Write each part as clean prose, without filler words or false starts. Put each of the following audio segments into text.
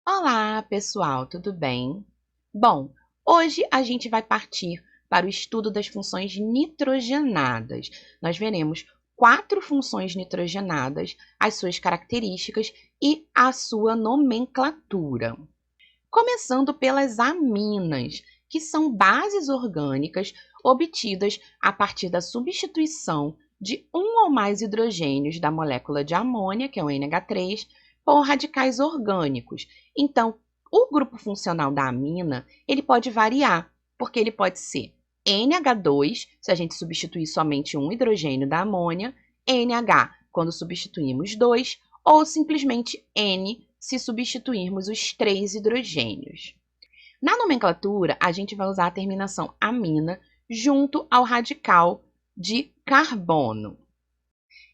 Olá, pessoal, tudo bem? Bom, hoje a gente vai partir para o estudo das funções nitrogenadas. Nós veremos 4 funções nitrogenadas, as suas características e a sua nomenclatura. Começando pelas aminas, que são bases orgânicas obtidas a partir da substituição de um ou mais hidrogênios da molécula de amônia, que é o NH3, por radicais orgânicos. Então, o grupo funcional da amina, ele pode variar, porque ele pode ser NH2, se a gente substituir somente um hidrogênio da amônia, NH, quando substituímos dois, ou simplesmente N, se substituirmos os 3 hidrogênios. Na nomenclatura, a gente vai usar a terminação amina junto ao radical de carbono.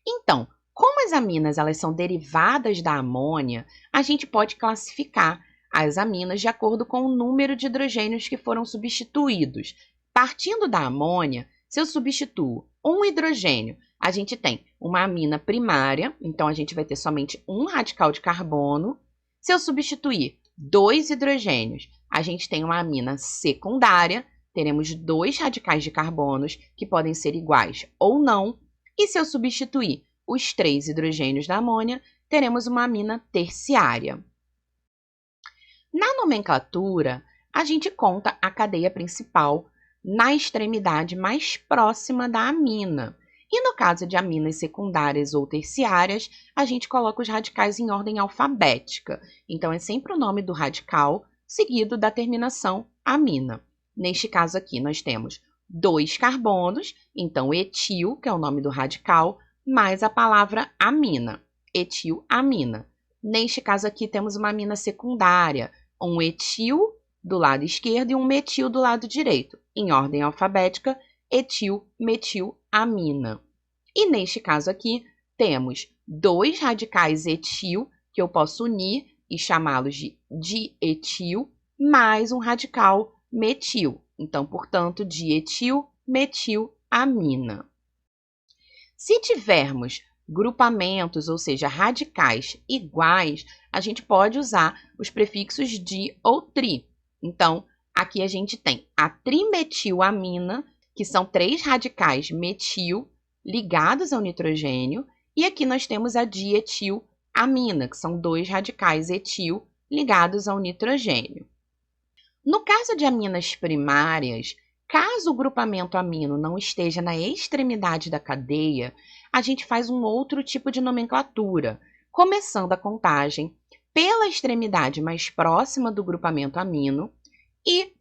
Então, como as aminas elas são derivadas da amônia, a gente pode classificar as aminas de acordo com o número de hidrogênios que foram substituídos. Partindo da amônia, se eu substituo um hidrogênio, a gente tem uma amina primária, então a gente vai ter somente um radical de carbono. Se eu substituir 2 hidrogênios, a gente tem uma amina secundária, teremos 2 radicais de carbonos que podem ser iguais ou não. E se eu substituir os 3 hidrogênios da amônia, teremos uma amina terciária. Na nomenclatura, a gente conta a cadeia principal na extremidade mais próxima da amina. E no caso de aminas secundárias ou terciárias, a gente coloca os radicais em ordem alfabética. Então, é sempre o nome do radical seguido da terminação amina. Neste caso aqui, nós temos 2 carbonos, então etil, que é o nome do radical, mais a palavra amina, etilamina. Neste caso aqui, temos uma amina secundária, um etil do lado esquerdo e um metil do lado direito. Em ordem alfabética, etil, metil, amina. E neste caso aqui, temos 2 radicais etil, que eu posso unir e chamá-los de dietil, mais um radical metil. Então, portanto, dietil, metil, amina. Se tivermos grupamentos, ou seja, radicais iguais, a gente pode usar os prefixos di ou tri. Então, aqui a gente tem a trimetilamina, que são 3 radicais metil ligados ao nitrogênio, e aqui nós temos a dietilamina, que são 2 radicais etil ligados ao nitrogênio. No caso de aminas primárias, caso o grupamento amino não esteja na extremidade da cadeia, a gente faz um outro tipo de nomenclatura, começando a contagem pela extremidade mais próxima do grupamento amino e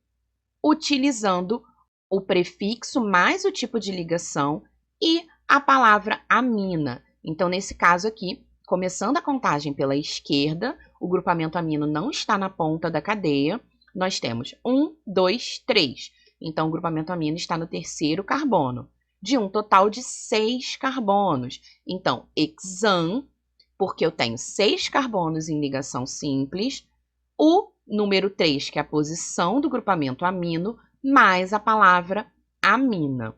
utilizando o prefixo mais o tipo de ligação e a palavra amina. Então, nesse caso aqui, começando a contagem pela esquerda, o grupamento amino não está na ponta da cadeia, nós temos 1, 2, 3. Então, o grupamento amino está no terceiro carbono, de um total de 6 carbonos. Então, hexan, porque eu tenho 6 carbonos em ligação simples, o número 3, que é a posição do grupamento amino, mais a palavra amina.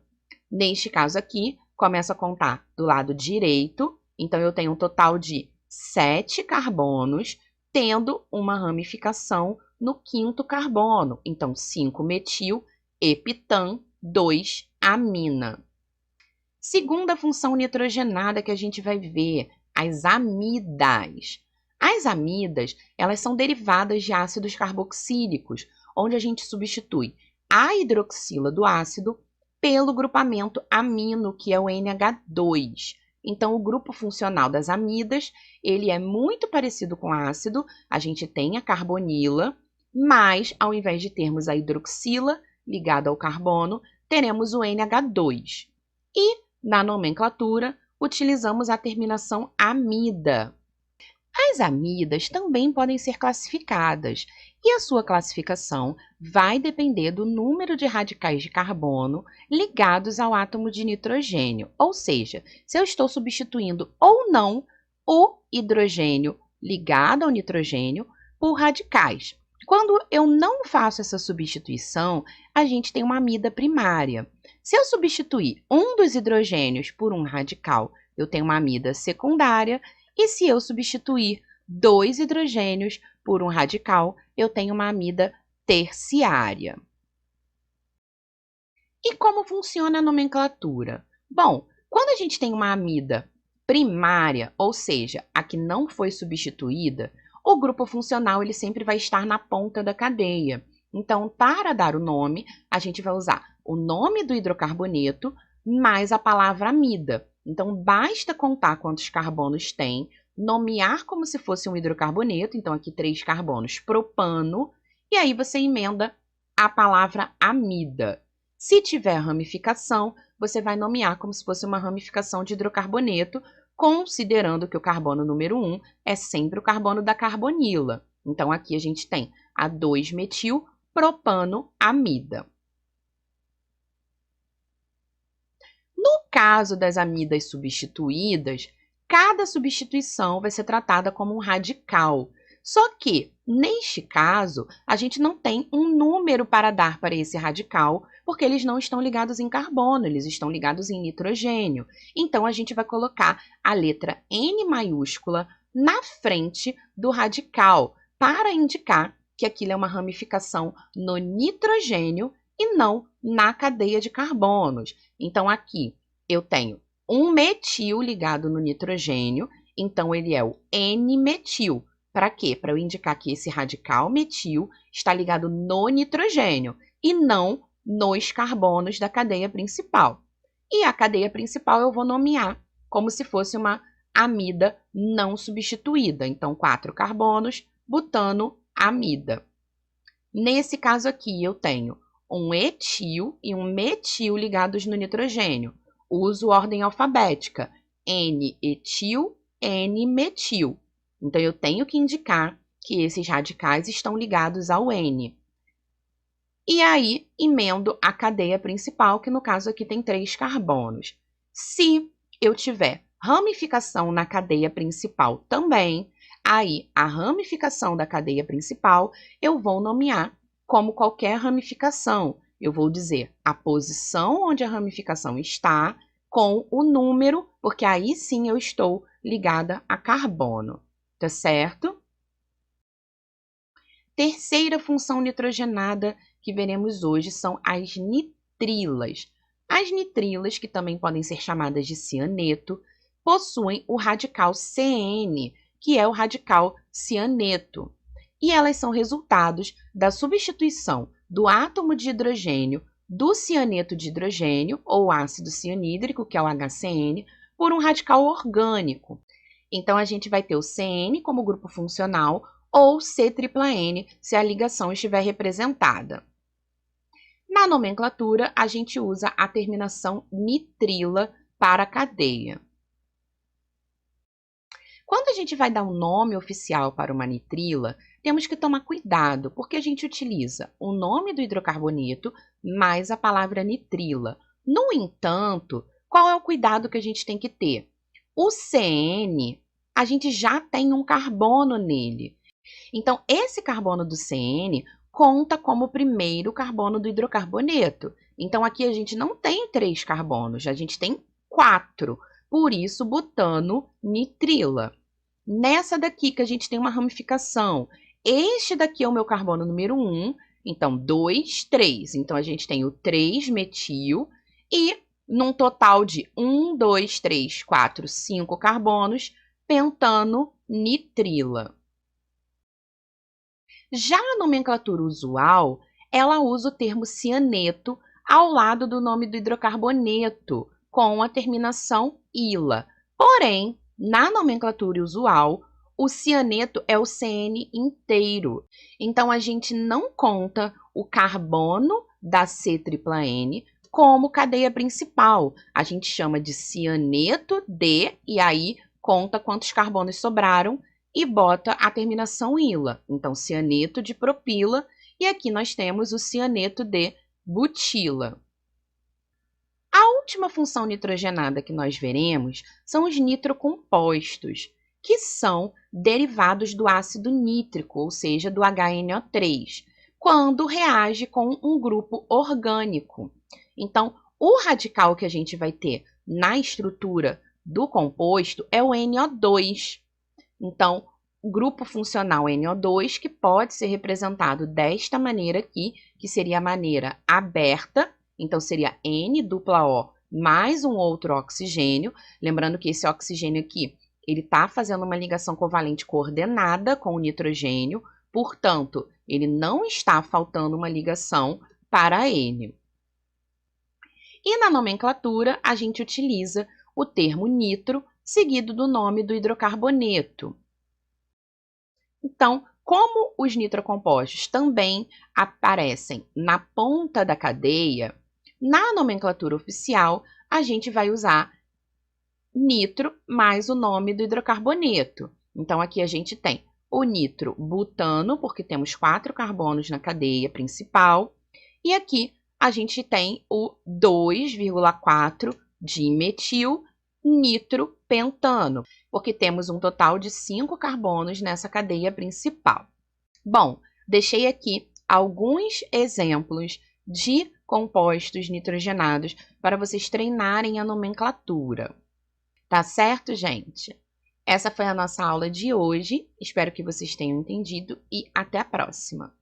Neste caso aqui, começo a contar do lado direito, então eu tenho um total de 7 carbonos, tendo uma ramificação no quinto carbono. Então, 5-metil, epitan, 2-amina. Segunda função nitrogenada que a gente vai ver, as amidas. As amidas, elas são derivadas de ácidos carboxílicos, onde a gente substitui a hidroxila do ácido pelo grupamento amino, que é o NH2. Então, o grupo funcional das amidas, ele é muito parecido com o ácido, a gente tem a carbonila, mas, ao invés de termos a hidroxila ligada ao carbono, teremos o NH2. E, na nomenclatura, utilizamos a terminação amida. As amidas também podem ser classificadas, e a sua classificação vai depender do número de radicais de carbono ligados ao átomo de nitrogênio, ou seja, se eu estou substituindo ou não o hidrogênio ligado ao nitrogênio por radicais. Quando eu não faço essa substituição, a gente tem uma amida primária. Se eu substituir um dos hidrogênios por um radical, eu tenho uma amida secundária, e se eu substituir 2 hidrogênios por um radical, eu tenho uma amida terciária. E como funciona a nomenclatura? Bom, quando a gente tem uma amida primária, ou seja, a que não foi substituída, o grupo funcional ele sempre vai estar na ponta da cadeia. Então, para dar o nome, a gente vai usar o nome do hidrocarboneto mais a palavra amida. Então, basta contar quantos carbonos tem, nomear como se fosse um hidrocarboneto, então aqui 3 carbonos, propano, e aí você emenda a palavra amida. Se tiver ramificação, você vai nomear como se fosse uma ramificação de hidrocarboneto, considerando que o carbono número 1 é sempre o carbono da carbonila. Então, aqui a gente tem a 2-metil-propanoamida. No caso das amidas substituídas, cada substituição vai ser tratada como um radical. Só que, neste caso, a gente não tem um número para dar para esse radical, porque eles não estão ligados em carbono, eles estão ligados em nitrogênio. Então, a gente vai colocar a letra N maiúscula na frente do radical, para indicar que aquilo é uma ramificação no nitrogênio e não na cadeia de carbonos. Então, aqui eu tenho um metil ligado no nitrogênio, então ele é o N-metil. Para quê? Para eu indicar que esse radical metil está ligado no nitrogênio e não nos carbonos da cadeia principal. E a cadeia principal eu vou nomear como se fosse uma amida não substituída. Então, 4 carbonos, butano, amida. Nesse caso aqui, eu tenho um etil e um metil ligados no nitrogênio. Uso ordem alfabética. N-etil, N-metil. Então, eu tenho que indicar que esses radicais estão ligados ao N. E aí, emendo a cadeia principal, que no caso aqui tem 3 carbonos. Se eu tiver ramificação na cadeia principal também, aí a ramificação da cadeia principal eu vou nomear como qualquer ramificação. Eu vou dizer a posição onde a ramificação está com o número, porque aí sim eu estou ligada a carbono. Tá certo? Terceira função nitrogenada que veremos hoje são as nitrilas. As nitrilas, que também podem ser chamadas de cianeto, possuem o radical CN, que é o radical cianeto. E elas são resultados da substituição do átomo de hidrogênio do cianeto de hidrogênio, ou ácido cianídrico, que é o HCN, por um radical orgânico. Então, a gente vai ter o CN como grupo funcional ou C-tripla-N, se a ligação estiver representada. Na nomenclatura, a gente usa a terminação nitrila para a cadeia. Quando a gente vai dar um nome oficial para uma nitrila, temos que tomar cuidado, porque a gente utiliza o nome do hidrocarboneto mais a palavra nitrila. No entanto, qual é o cuidado que a gente tem que ter? O CN, a gente já tem um carbono nele. Então, esse carbono do CN conta como o primeiro carbono do hidrocarboneto. Então, aqui a gente não tem 3 carbonos, a gente tem 4. Por isso, butano nitrila. Nessa daqui que a gente tem uma ramificação. Este daqui é o meu carbono número 1. Então, 2, 3. Então, a gente tem o 3-metil e num total de 1, 2, 3, 4, 5 carbonos, pentano nitrila. Já a nomenclatura usual, ela usa o termo cianeto ao lado do nome do hidrocarboneto, com a terminação -ila. Porém, na nomenclatura usual, o cianeto é o CN inteiro. Então, a gente não conta o carbono da C-tripla-N como cadeia principal. A gente chama de cianeto de, e aí conta quantos carbonos sobraram e bota a terminação -ila. Então, cianeto de propila, e aqui nós temos o cianeto de butila. A última função nitrogenada que nós veremos são os nitrocompostos, que são derivados do ácido nítrico, ou seja, do HNO3, quando reage com um grupo orgânico. Então, o radical que a gente vai ter na estrutura do composto é o NO2. Então, grupo funcional NO2, que pode ser representado desta maneira aqui, que seria a maneira aberta, então seria N-O mais um outro oxigênio, lembrando que esse oxigênio aqui, ele está fazendo uma ligação covalente coordenada com o nitrogênio, portanto, ele não está faltando uma ligação para N. E na nomenclatura, a gente utiliza o termo nitro, seguido do nome do hidrocarboneto. Então, como os nitrocompostos também aparecem na ponta da cadeia, na nomenclatura oficial, a gente vai usar nitro mais o nome do hidrocarboneto. Então, aqui a gente tem o nitrobutano, porque temos 4 carbonos na cadeia principal, e aqui a gente tem o 2,4 dimetil nitropentano, porque temos um total de 5 carbonos nessa cadeia principal. Bom, deixei aqui alguns exemplos de compostos nitrogenados para vocês treinarem a nomenclatura. Tá certo, gente? Essa foi a nossa aula de hoje. Espero que vocês tenham entendido e até a próxima!